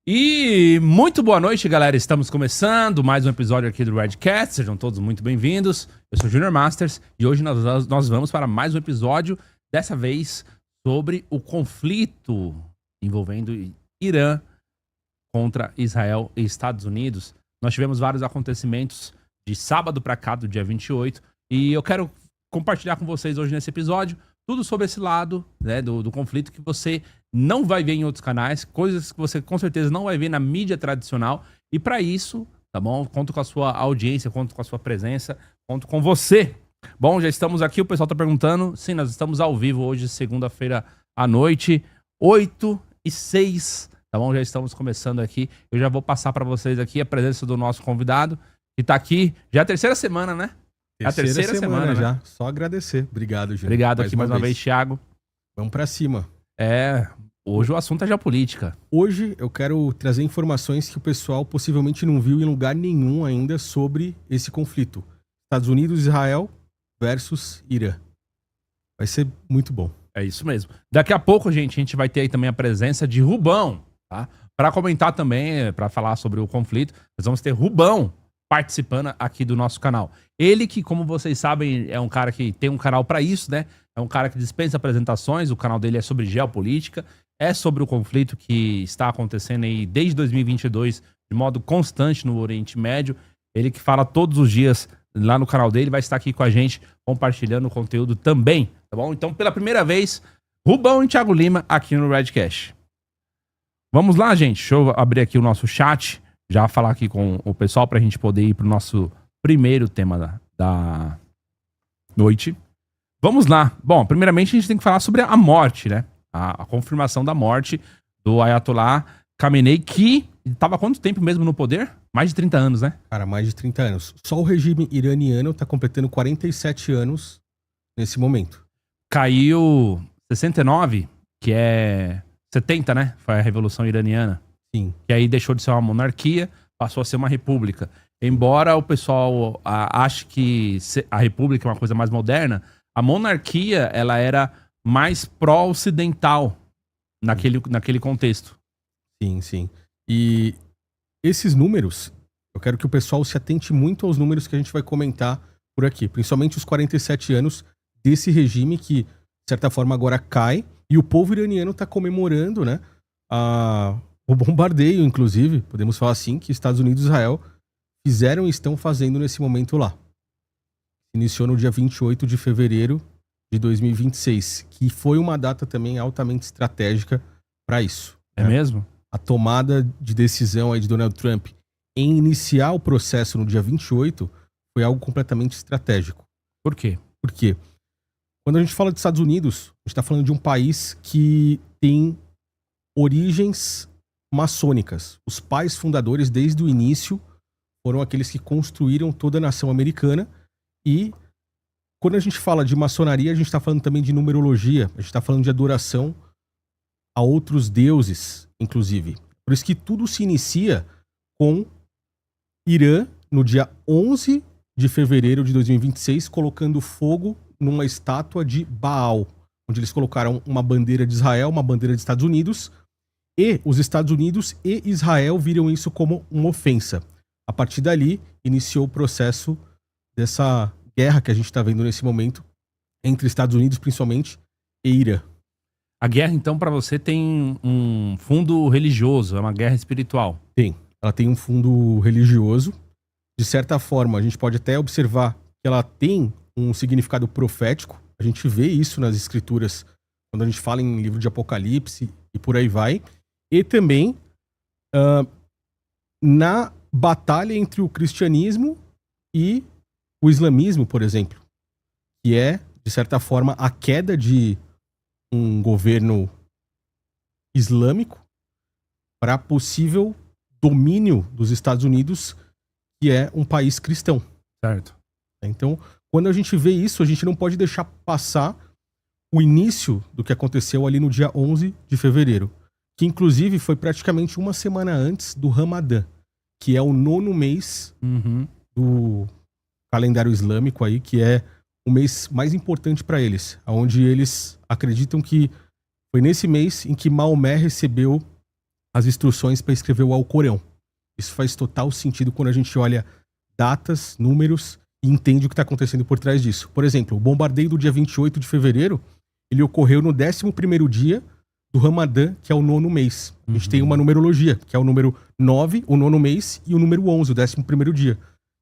E muito boa noite, galera. Estamos começando mais um episódio aqui do Redcast. Sejam todos muito bem-vindos. Eu sou o Junior Masters e hoje nós vamos para mais um episódio, dessa vez sobre o conflito envolvendo Irã contra Israel e Estados Unidos. Nós tivemos vários acontecimentos de sábado para cá, do dia 28, e eu quero compartilhar com vocês hoje nesse episódio tudo sobre esse lado, né, do conflito que você não vai ver em outros canais, coisas que você com certeza não vai ver na mídia tradicional. E para isso, tá bom? Conto com a sua audiência, conto com a sua presença, conto com você. Bom, já estamos aqui, o pessoal tá perguntando. Sim, nós estamos ao vivo hoje, segunda-feira à noite, 8h06, tá bom? Já estamos começando aqui. Eu já vou passar para vocês aqui a presença do nosso convidado, que tá aqui já é a terceira semana, né? É a terceira semana já. Né? Só agradecer. Obrigado, Júnior. Obrigado aqui mais uma vez, Thiago. Vamos pra cima. Hoje o assunto é geopolítica. Hoje eu quero trazer informações que o pessoal possivelmente não viu em lugar nenhum ainda sobre esse conflito. Estados Unidos, Israel versus Irã. Vai ser muito bom. É isso mesmo. Daqui a pouco, gente, a gente vai ter aí também a presença de Rubão, tá? Para comentar também, para falar sobre o conflito, nós vamos ter Rubão participando aqui do nosso canal. Ele que, como vocês sabem, é um cara que tem um canal para isso, né? É um cara que dispensa apresentações, o canal dele é sobre geopolítica, é sobre o conflito que está acontecendo aí desde 2022, de modo constante no Oriente Médio. Ele que fala todos os dias lá no canal dele, vai estar aqui com a gente, compartilhando o conteúdo também, tá bom? Então, pela primeira vez, Rubão e Thiago Lima aqui no Redcast. Vamos lá, gente. Deixa eu abrir aqui o nosso chat, já falar aqui com o pessoal pra gente poder ir pro nosso primeiro tema da noite. Vamos lá. Bom, primeiramente a gente tem que falar sobre a morte, né? A confirmação da morte do Ayatollah Khamenei, que estava há quanto tempo mesmo no poder? Mais de 30 anos, né? Cara, mais de 30 anos. Só o regime iraniano tá completando 47 anos nesse momento. Caiu 69, que é 70, né? Foi a Revolução Iraniana. Sim. Que aí deixou de ser uma monarquia, passou a ser uma república. Embora o pessoal ache que a república é uma coisa mais moderna, a monarquia, ela era mais pró-ocidental naquele contexto. Sim, sim. E esses números, eu quero que o pessoal se atente muito aos números que a gente vai comentar por aqui. Principalmente os 47 anos desse regime que, de certa forma, agora cai. E o povo iraniano está comemorando, né? O bombardeio, inclusive, podemos falar assim, que Estados Unidos e Israel fizeram e estão fazendo nesse momento lá. Iniciou no dia 28 de fevereiro de 2026, que foi uma data também altamente estratégica para isso. É mesmo? A tomada de decisão aí de Donald Trump em iniciar o processo no dia 28 foi algo completamente estratégico. Por quê? Porque quando a gente fala dos Estados Unidos, a gente está falando de um país que tem origens maçônicas. Os pais fundadores, desde o início, foram aqueles que construíram toda a nação americana. E quando a gente fala de maçonaria, a gente está falando também de numerologia, a gente está falando de adoração a outros deuses, inclusive. Por isso que tudo se inicia com Irã, no dia 11 de fevereiro de 2026, colocando fogo numa estátua de Baal, onde eles colocaram uma bandeira de Israel, uma bandeira dos Estados Unidos, e os Estados Unidos e Israel viram isso como uma ofensa. A partir dali, iniciou o processo dessa guerra que a gente está vendo nesse momento entre Estados Unidos, principalmente, e Irã. A guerra, então, para você tem um fundo religioso, é uma guerra espiritual. Tem. Ela tem um fundo religioso. De certa forma, a gente pode até observar que ela tem um significado profético. A gente vê isso nas escrituras, quando a gente fala em livro de Apocalipse e por aí vai. E também na batalha entre o cristianismo e o islamismo, por exemplo, que é, de certa forma, a queda de um governo islâmico para possível domínio dos Estados Unidos, que é um país cristão. Certo. Então, quando a gente vê isso, a gente não pode deixar passar o início do que aconteceu ali no dia 11 de fevereiro, que inclusive foi praticamente uma semana antes do Ramadã, que é o 9º mês do calendário islâmico aí, que é o mês mais importante para eles, onde eles acreditam que foi nesse mês em que Maomé recebeu as instruções para escrever o Alcorão. Isso faz total sentido quando a gente olha datas, números e entende o que está acontecendo por trás disso. Por exemplo, o bombardeio do dia 28 de fevereiro, ele ocorreu no 11º dia do Ramadã, que é o 9º mês. A gente tem uma numerologia, que é o número 9, o 9º mês, e o número 11, o 11º dia.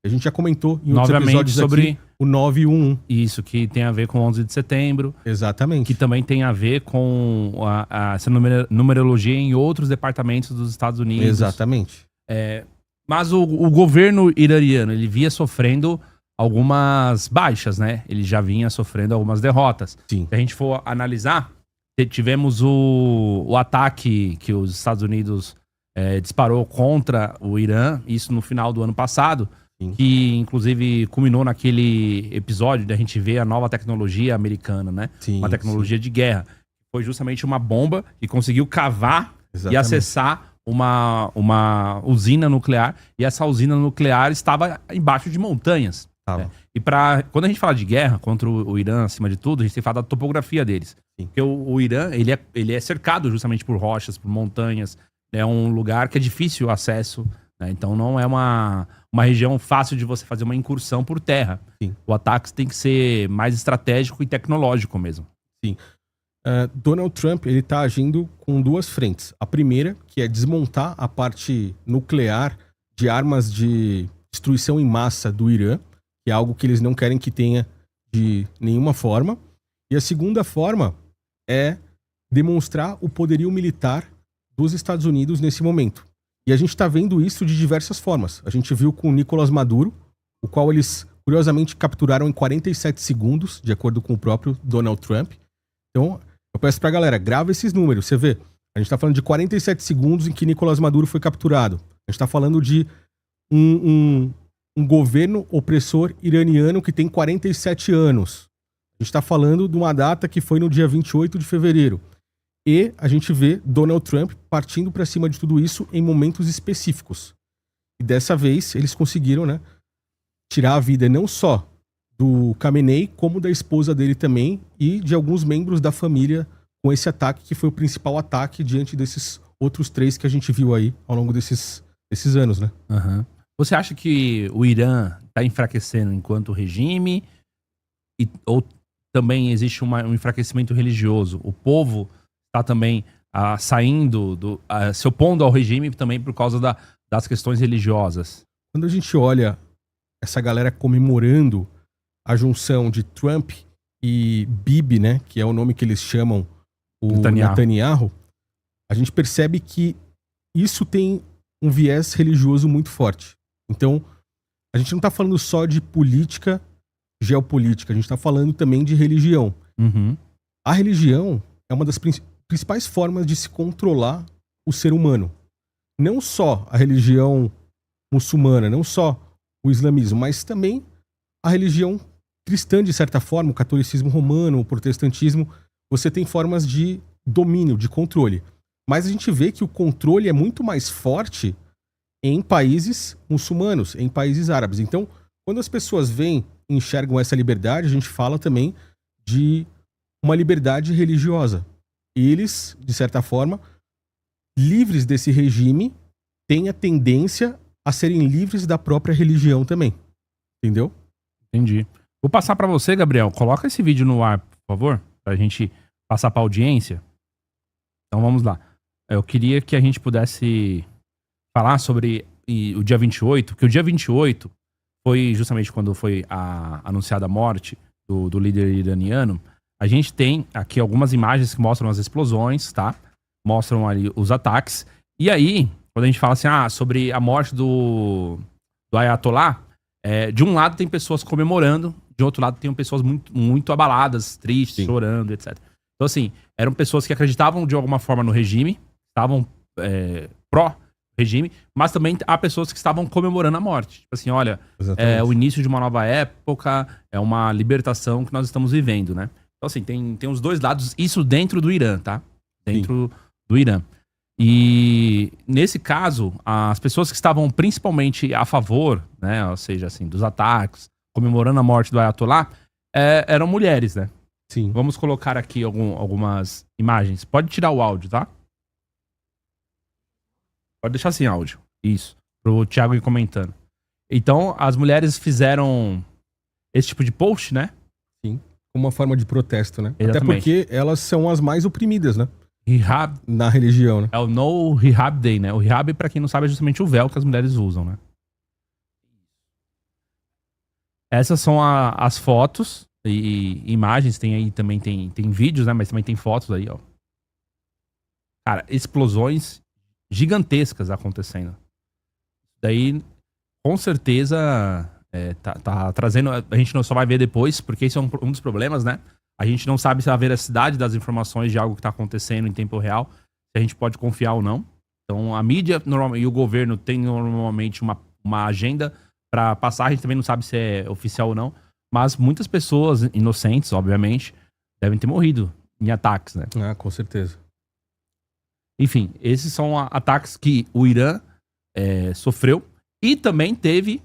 A gente já comentou em outros episódios sobre aqui, o 9 e o 11. Isso, que tem a ver com 11 de setembro. Exatamente. Que também tem a ver com essa numerologia em outros departamentos dos Estados Unidos. Exatamente. Mas o governo iraniano, ele via sofrendo algumas baixas, né? Ele já vinha sofrendo algumas derrotas. Sim. Se a gente for analisar, tivemos o ataque que os Estados Unidos disparou contra o Irã, isso no final do ano passado. Sim. Que inclusive culminou naquele episódio da gente ver a nova tecnologia americana, né? Sim, uma tecnologia de guerra. Foi justamente uma bomba que conseguiu cavar e acessar uma usina nuclear. E essa usina nuclear estava embaixo de montanhas. Né? E quando a gente fala de guerra contra o Irã, acima de tudo, a gente tem que falar da topografia deles. Sim. Porque o Irã, ele é cercado justamente por rochas, por montanhas. É um lugar que é difícil o acesso. Então não é uma região fácil de você fazer uma incursão por terra. Sim. O ataque tem que ser mais estratégico e tecnológico mesmo. Sim. Donald Trump, ele tá agindo com duas frentes. A primeira, que é desmontar a parte nuclear de armas de destruição em massa do Irã, que é algo que eles não querem que tenha de nenhuma forma. E a segunda forma é demonstrar o poderio militar dos Estados Unidos nesse momento. E a gente está vendo isso de diversas formas. A gente viu com o Nicolás Maduro, o qual eles, curiosamente, capturaram em 47 segundos, de acordo com o próprio Donald Trump. Então, eu peço pra galera, grava esses números. Você vê, a gente tá falando de 47 segundos em que Nicolás Maduro foi capturado. A gente tá falando de um governo opressor iraniano que tem 47 anos. A gente tá falando de uma data que foi no dia 28 de fevereiro. E a gente vê Donald Trump partindo para cima de tudo isso em momentos específicos. E dessa vez eles conseguiram, né, tirar a vida não só do Khamenei, como da esposa dele também e de alguns membros da família com esse ataque, que foi o principal ataque diante desses outros 3 que a gente viu aí ao longo desses anos, né? Uhum. Você acha que o Irã está enfraquecendo enquanto regime? Ou também existe um enfraquecimento religioso? O povo está também saindo, se opondo ao regime também por causa das questões religiosas? Quando a gente olha essa galera comemorando a junção de Trump e Bibi, né, que é o nome que eles chamam o Netanyahu, a gente percebe que isso tem um viés religioso muito forte. Então, a gente não está falando só de política, geopolítica, a gente está falando também de religião. Uhum. A religião é uma das principais formas de se controlar o ser humano. Não só a religião muçulmana, não só o islamismo, mas também a religião cristã, de certa forma, o catolicismo romano, o protestantismo. Você tem formas de domínio, de controle. Mas a gente vê que o controle é muito mais forte em países muçulmanos, em países árabes. Então, quando as pessoas veem e enxergam essa liberdade, a gente fala também de uma liberdade religiosa. Eles, de certa forma, livres desse regime, têm a tendência a serem livres da própria religião também. Entendeu? Entendi. Vou passar pra você, Gabriel. Coloca esse vídeo no ar, por favor, pra gente passar pra audiência. Então vamos lá. Eu queria que a gente pudesse falar sobre o dia 28, porque o dia 28 foi justamente quando foi anunciada a morte do líder iraniano. A gente tem aqui algumas imagens que mostram as explosões, tá? Mostram ali os ataques. E aí, quando a gente fala assim, sobre a morte do Ayatollah, de um lado tem pessoas comemorando, de outro lado tem pessoas muito, muito abaladas, tristes, sim, chorando, etc. Então, assim, eram pessoas que acreditavam de alguma forma no regime, estavam pró-regime, mas também há pessoas que estavam comemorando a morte. Tipo assim, olha, é o início de uma nova época, é uma libertação que nós estamos vivendo, né? Então, assim, tem os dois lados, isso dentro do Irã, tá? Dentro do Irã. E, nesse caso, as pessoas que estavam principalmente a favor, né, ou seja, assim, dos ataques, comemorando a morte do Ayatollah, eram mulheres, né? Sim. Vamos colocar aqui algumas imagens. Pode tirar o áudio, tá? Pode deixar sem áudio. Isso. Pro Thiago ir comentando. Então, as mulheres fizeram esse tipo de post, né? Sim. Como uma forma de protesto, né? Exatamente. Até porque elas são as mais oprimidas, né? Hijab Na religião, né? é o No Hijab Day, né? O hijab, pra quem não sabe, é justamente o véu que as mulheres usam, né? Essas são as fotos e imagens. Tem aí também, tem vídeos, né? Mas também tem fotos aí, ó. Cara, explosões gigantescas acontecendo. Daí, com certeza, tá trazendo... A gente não só vai ver depois, porque esse é um dos problemas, né? A gente não sabe se a veracidade das informações de algo que tá acontecendo em tempo real, se a gente pode confiar ou não. Então, a mídia e o governo tem normalmente uma agenda pra passar. A gente também não sabe se é oficial ou não. Mas muitas pessoas inocentes, obviamente, devem ter morrido em ataques, né? Ah, com certeza. Enfim, esses são ataques que o Irã sofreu. E também teve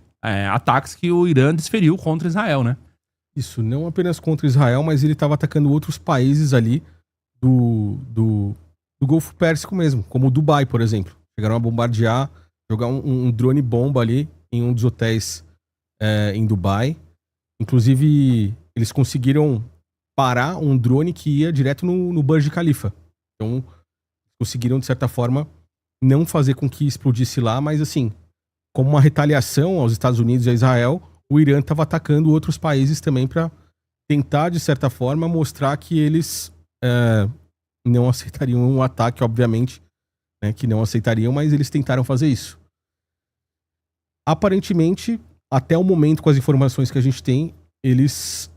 ataques que o Irã desferiu contra Israel, né? Isso, não apenas contra Israel, mas ele estava atacando outros países ali do Golfo Pérsico mesmo, como Dubai, por exemplo. Chegaram a bombardear, jogar um drone bomba ali em um dos hotéis em Dubai. Inclusive, eles conseguiram parar um drone que ia direto no Burj Khalifa. Então, conseguiram, de certa forma, não fazer com que explodisse lá, mas assim, como uma retaliação aos Estados Unidos e a Israel, o Irã estava atacando outros países também para tentar, de certa forma, mostrar que eles não aceitariam um ataque, obviamente, né, que não aceitariam, mas eles tentaram fazer isso. Aparentemente, até o momento, com as informações que a gente tem, eles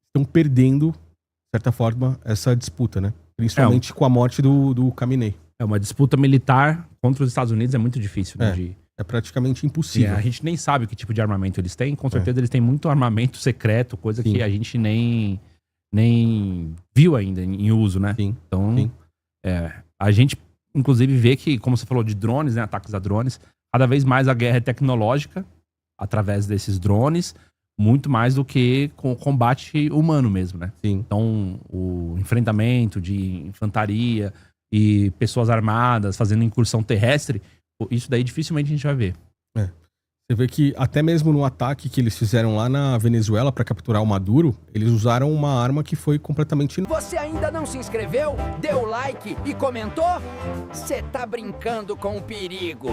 estão perdendo, de certa forma, essa disputa, né? Principalmente com a morte do Khamenei. É uma disputa militar contra os Estados Unidos, é muito difícil, né? É praticamente impossível. A gente nem sabe que tipo de armamento eles têm. Com certeza eles têm muito armamento secreto, coisa Sim. que a gente nem viu ainda em uso, né? Sim. Então, Sim. a gente, inclusive, vê que, como você falou de drones, né? Ataques a drones, cada vez mais a guerra é tecnológica, através desses drones, muito mais do que com o combate humano mesmo, né? Sim. Então, o enfrentamento de infantaria e pessoas armadas fazendo incursão terrestre, isso daí dificilmente a gente vai ver. Você vê que até mesmo no ataque que eles fizeram lá na Venezuela para capturar o Maduro, eles usaram uma arma que foi completamente... Você ainda não se inscreveu? Deu like e comentou? Você tá brincando com o perigo.